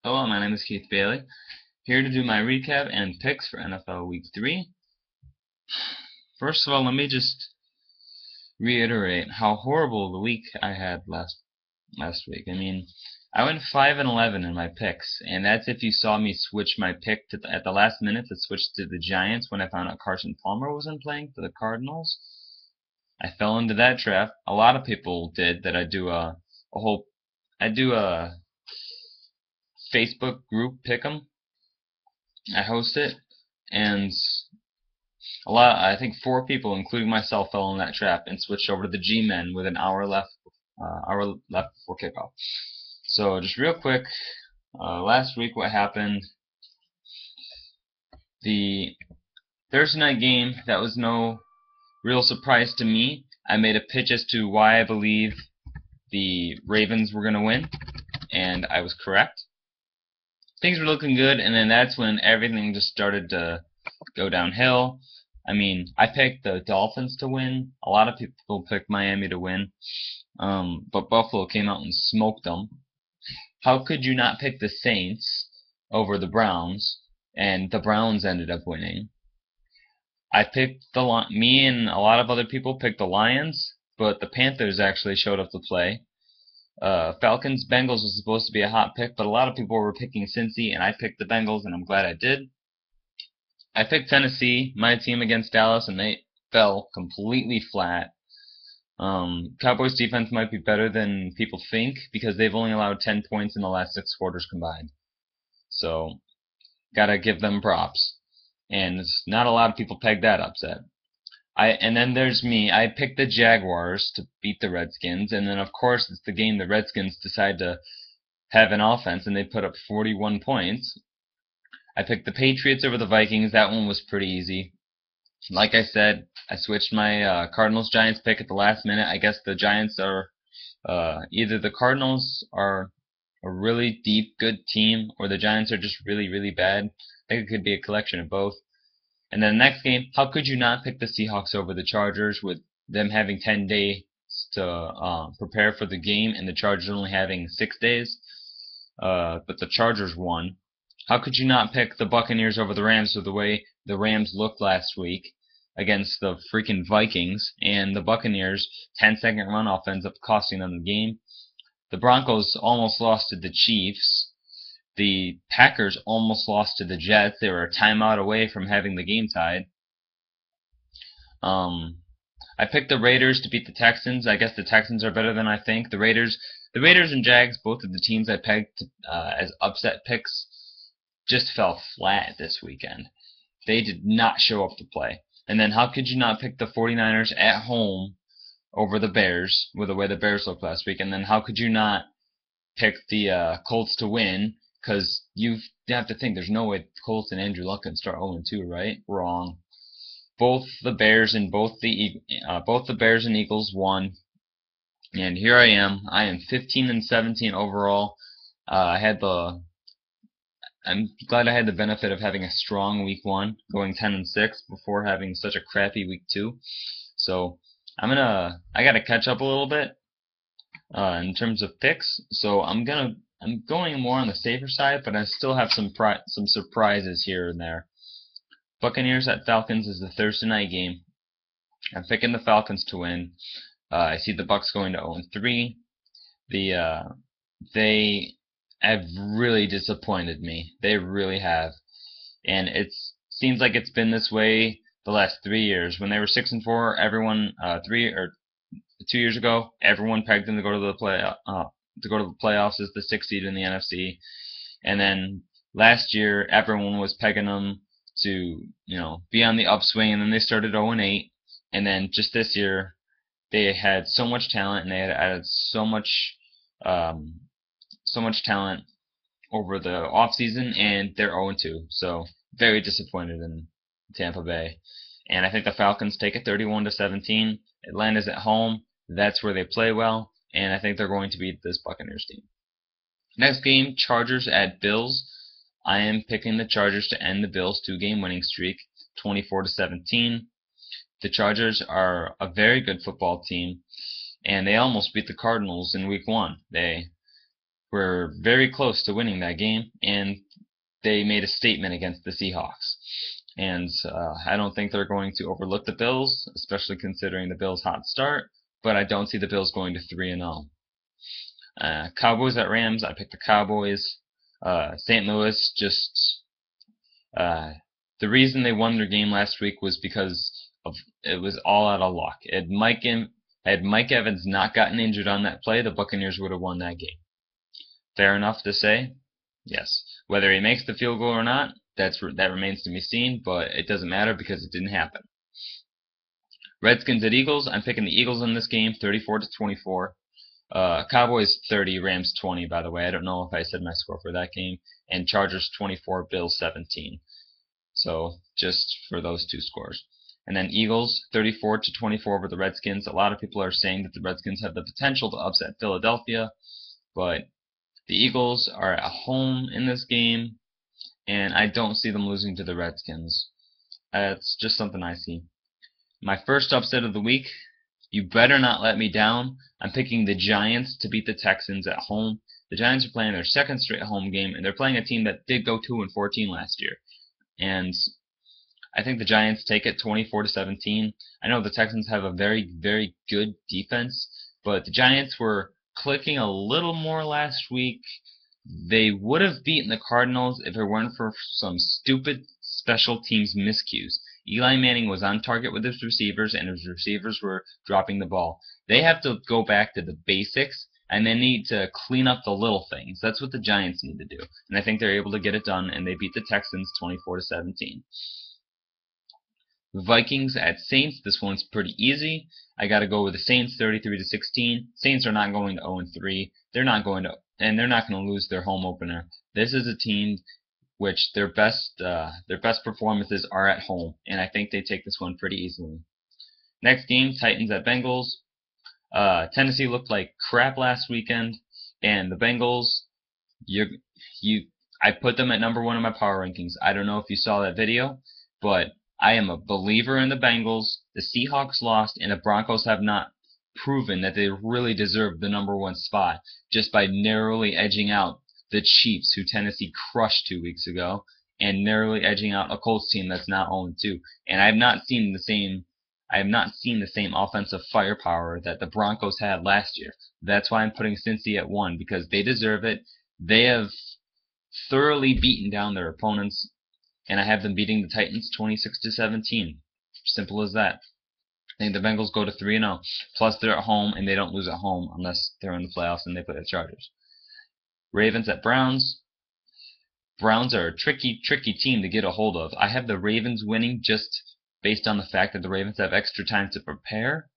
Hello, my name is Keith Bailey, here to do my recap and picks for NFL Week 3. First of all, let me just reiterate how horrible the week I had last week. I went 5-11 in my picks, and that's if you saw me switch my pick at the last minute to switch to the Giants when I found out Carson Palmer wasn't playing for the Cardinals. I fell into that trap. A lot of people did that. I do a Facebook group pick'em. I host it, and I think 4 people, including myself, fell in that trap and switched over to the G-Men with an hour left before kickoff. So just real quick, last week what happened? The Thursday night game, that was no real surprise to me. I made a pitch as to why I believe the Ravens were going to win, and I was correct. Things were looking good, and then that's when everything just started to go downhill. I picked the Dolphins to win. A lot of people picked Miami to win, but Buffalo came out and smoked them. How could you not pick the Saints over the Browns? And the Browns ended up winning. Me and a lot of other people picked the Lions, but the Panthers actually showed up to play. Falcons Bengals was supposed to be a hot pick, but a lot of people were picking Cincy, and I picked the Bengals, and I'm glad I did. I picked Tennessee, my team, against Dallas, and they fell completely flat. Cowboys defense might be better than people think because they've only allowed 10 points in the last 6 quarters combined. So, gotta give them props. And not a lot of people pegged that upset. And then there's me. I picked the Jaguars to beat the Redskins, and then of course it's the game the Redskins decide to have an offense, and they put up 41 points. I picked the Patriots over the Vikings. That one was pretty easy. Like I said, I switched my Cardinals-Giants pick at the last minute. I guess the Giants are either the Cardinals are a really deep, good team, or the Giants are just really, really bad. I think it could be a collection of both. And then the next game, how could you not pick the Seahawks over the Chargers with them having 10 days to prepare for the game and the Chargers only having 6 days? But the Chargers won. How could you not pick the Buccaneers over the Rams with the way the Rams looked last week against the freaking Vikings, and the Buccaneers' 10-second runoff ends up costing them the game? The Broncos almost lost to the Chiefs. The Packers almost lost to the Jets. They were a timeout away from having the game tied. I picked the Raiders to beat the Texans. I guess the Texans are better than I think. The Raiders and Jags, both of the teams I pegged as upset picks, just fell flat this weekend. They did not show up to play. And then how could you not pick the 49ers at home over the Bears with the way the Bears looked last week? And then how could you not pick the Colts to win? Because you have to think there's no way Colts and Andrew Luck can start 0-2, right? Wrong. Both the Bears and Eagles won. And here I am. I am 15-17 overall. I'm glad I had the benefit of having a strong week 1, going 10-6 before having such a crappy week 2. So I gotta catch up a little bit in terms of picks. So I'm going more on the safer side, but I still have some surprises here and there. Buccaneers at Falcons is the Thursday night game. I'm picking the Falcons to win. I see the Bucs going to 0-3. They have really disappointed me. They really have. And it seems like it's been this way the last 3 years. When they were 6-4, everyone 2 years ago, everyone pegged them to go to the playoffs as the 6th seed in the NFC. And then last year, everyone was pegging them to be on the upswing, and then they started 0-8. And then just this year, they had so much talent, and they had added so much talent over the offseason, and they're 0-2. So very disappointed in Tampa Bay. And I think the Falcons take it 31-17. Atlanta's at home. That's where they play well, and I think they're going to beat this Buccaneers team. Next game, Chargers at Bills. I am picking the Chargers to end the Bills' 2-game winning streak, 24-17. The Chargers are a very good football team, and they almost beat the Cardinals in week 1. They were very close to winning that game, and they made a statement against the Seahawks. And I don't think they're going to overlook the Bills, especially considering the Bills' hot start, but I don't see the Bills going to 3-0. Cowboys at Rams, I picked the Cowboys. St. Louis just the reason they won their game last week was because it was all out of luck. Had Mike Evans not gotten injured on that play, the Buccaneers would have won that game. Fair enough to say? Yes. Whether he makes the field goal or not, that remains to be seen, but it doesn't matter because it didn't happen. Redskins at Eagles, I'm picking the Eagles in this game, 34-24. Cowboys 30, Rams 20, by the way. I don't know if I said my score for that game. And Chargers 24, Bills 17. So just for those two scores. And then Eagles 34-24 over the Redskins. A lot of people are saying that the Redskins have the potential to upset Philadelphia, but the Eagles are at home in this game, and I don't see them losing to the Redskins. It's just something I see. My first upset of the week, you better not let me down. I'm picking the Giants to beat the Texans at home. The Giants are playing their second straight home game, and they're playing a team that did go 2-14 last year. And I think the Giants take it 24-17. I know the Texans have a very, very good defense, but the Giants were clicking a little more last week. They would have beaten the Cardinals if it weren't for some stupid special teams miscues. Eli Manning was on target with his receivers, and his receivers were dropping the ball. They have to go back to the basics, and they need to clean up the little things. That's what the Giants need to do. And I think they're able to get it done, and they beat the Texans 24-17. Vikings at Saints, this one's pretty easy. I got to go with the Saints 33-16. Saints are not going to 0-3. They're not going to lose their home opener. This is a team which their best performances are at home, and I think they take this one pretty easily. Next game, Titans at Bengals. Tennessee looked like crap last weekend, and the Bengals, I put them at number 1 in my power rankings. I don't know if you saw that video, but I am a believer in the Bengals. The Seahawks lost, and the Broncos have not proven that they really deserve the number 1 spot just by narrowly edging out the Chiefs, who Tennessee crushed 2 weeks ago, and narrowly edging out a Colts team that's now 0-2. And I have not seen the same offensive firepower that the Broncos had last year. That's why I'm putting Cincy at 1, because they deserve it. They have thoroughly beaten down their opponents, and I have them beating the Titans 26-17. Simple as that. I think the Bengals go to 3-0. Plus, they're at home, and they don't lose at home unless they're in the playoffs and they play the Chargers. Ravens at Browns. Browns are a tricky team to get a hold of. I have the Ravens winning just based on the fact that the Ravens have extra time to prepare.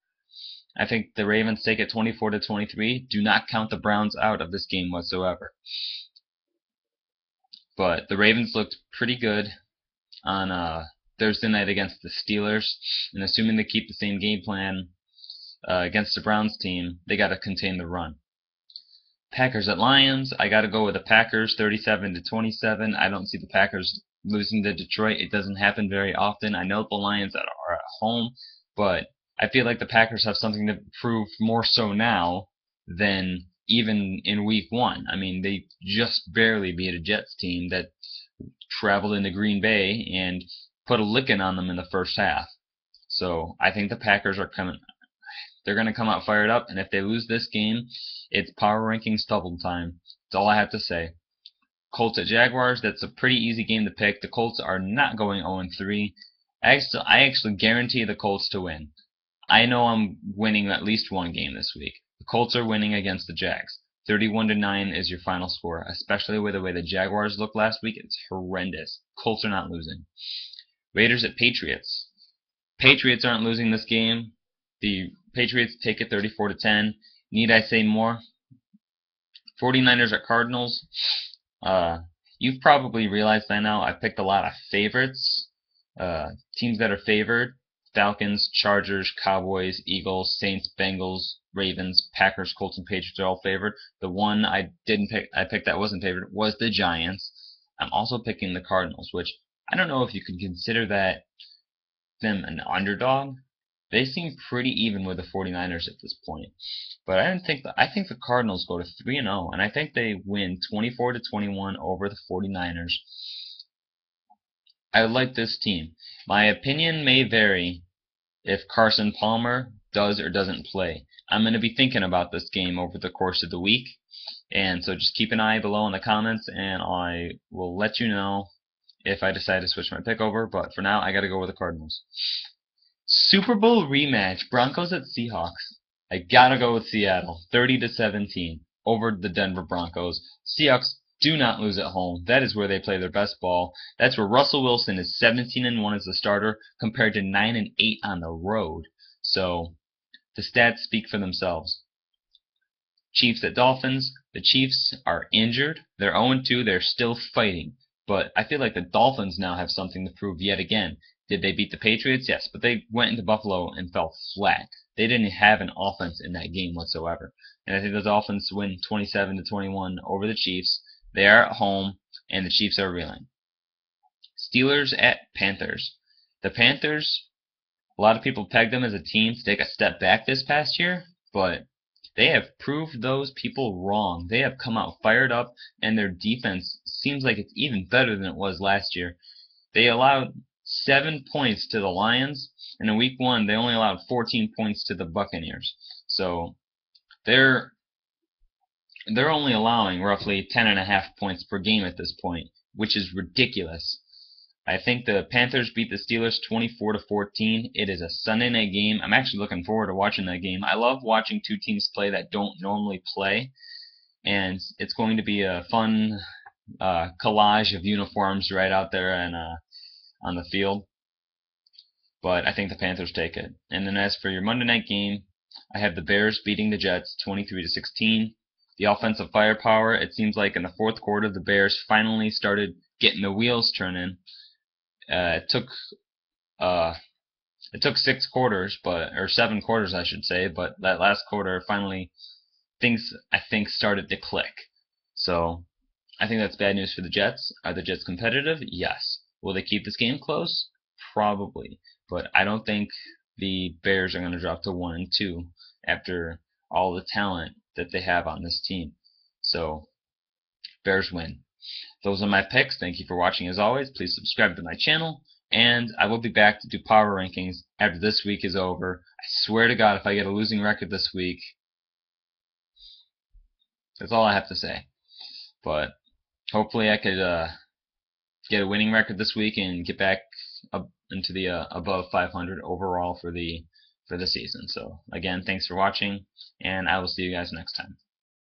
I think the Ravens take it 24-23. Do not count the Browns out of this game whatsoever. But the Ravens looked pretty good on Thursday night against the Steelers, and assuming they keep the same game plan against the Browns team, they got to contain the run. Packers at Lions. I got to go with the Packers 37-27. I don't see the Packers losing to Detroit. It doesn't happen very often. I know the Lions are at home, but I feel like the Packers have something to prove more so now than even in week 1. I mean, they just barely beat a Jets team that traveled into Green Bay and put a licking on them in the first half. So I think the Packers are coming. They're going to come out fired up, and if they lose this game, it's power rankings double time. That's all I have to say. Colts at Jaguars, that's a pretty easy game to pick. The Colts are not going 0-3. I actually guarantee the Colts to win. I know I'm winning at least one game this week. The Colts are winning against the Jags. 31-9 is your final score, especially with the way the Jaguars looked last week. It's horrendous. Colts are not losing. Raiders at Patriots. Patriots aren't losing this game. The Patriots take it 34-10. Need I say more? 49ers at Cardinals. You've probably realized by now I picked a lot of favorites. Teams that are favored. Falcons, Chargers, Cowboys, Eagles, Saints, Bengals, Ravens, Packers, Colts, and Patriots are all favored. The one I picked that wasn't favored was the Giants. I'm also picking the Cardinals, which I don't know if you could consider them an underdog, They seem pretty even with the 49ers at this point. But I think the Cardinals go to 3-0, and I think they win 24-21 over the 49ers. I like this team. My opinion may vary if Carson Palmer does or doesn't play. I'm going to be thinking about this game over the course of the week, and so just keep an eye below in the comments, and I will let you know if I decide to switch my pick over. But for now, I got to go with the Cardinals. Super Bowl rematch, Broncos at Seahawks. I gotta go with Seattle, 30-17 over the Denver Broncos. Seahawks do not lose at home. That is where they play their best ball. That's where Russell Wilson is 17-1 as the starter compared to 9-8 on the road. So the stats speak for themselves. Chiefs at Dolphins. The Chiefs are injured. They're 0-2. They're still fighting. But I feel like the Dolphins now have something to prove yet again. Did they beat the Patriots? Yes, but they went into Buffalo and fell flat. They didn't have an offense in that game whatsoever. And I think the Dolphins win 27-21 over the Chiefs. They are at home, and the Chiefs are reeling. Steelers at Panthers. The Panthers, a lot of people pegged them as a team to take a step back this past year, but they have proved those people wrong. They have come out fired up, and their defense seems like it's even better than it was last year. They allowed 7 points to the Lions, and in week 1 they only allowed 14 points to the Buccaneers. So they're only allowing roughly 10.5 points per game at this point, which is ridiculous. I think the Panthers beat the Steelers 24-14. It is a Sunday night game. I'm actually looking forward to watching that game. I love watching two teams play that don't normally play, and it's going to be a fun collage of uniforms right out there and on the field. But I think the Panthers take it. And then as for your Monday night game, I have the Bears beating the Jets 23-16. The offensive firepower, it seems like in the fourth quarter, the Bears finally started getting the wheels turning. It took 6 quarters, or 7 quarters, I should say, but that last quarter finally things I think started to click. So I think that's bad news for the Jets. Are the Jets competitive? Yes. Will they keep this game close? Probably. But I don't think the Bears are going to drop to 1-2 after all the talent that they have on this team. So Bears win. Those are my picks. Thank you for watching as always. Please subscribe to my channel. And I will be back to do power rankings after this week is over. I swear to God, if I get a losing record this week, that's all I have to say. But hopefully I could get a winning record this week and get back up into the above 500 overall for the season. So again, thanks for watching, and I will see you guys next time.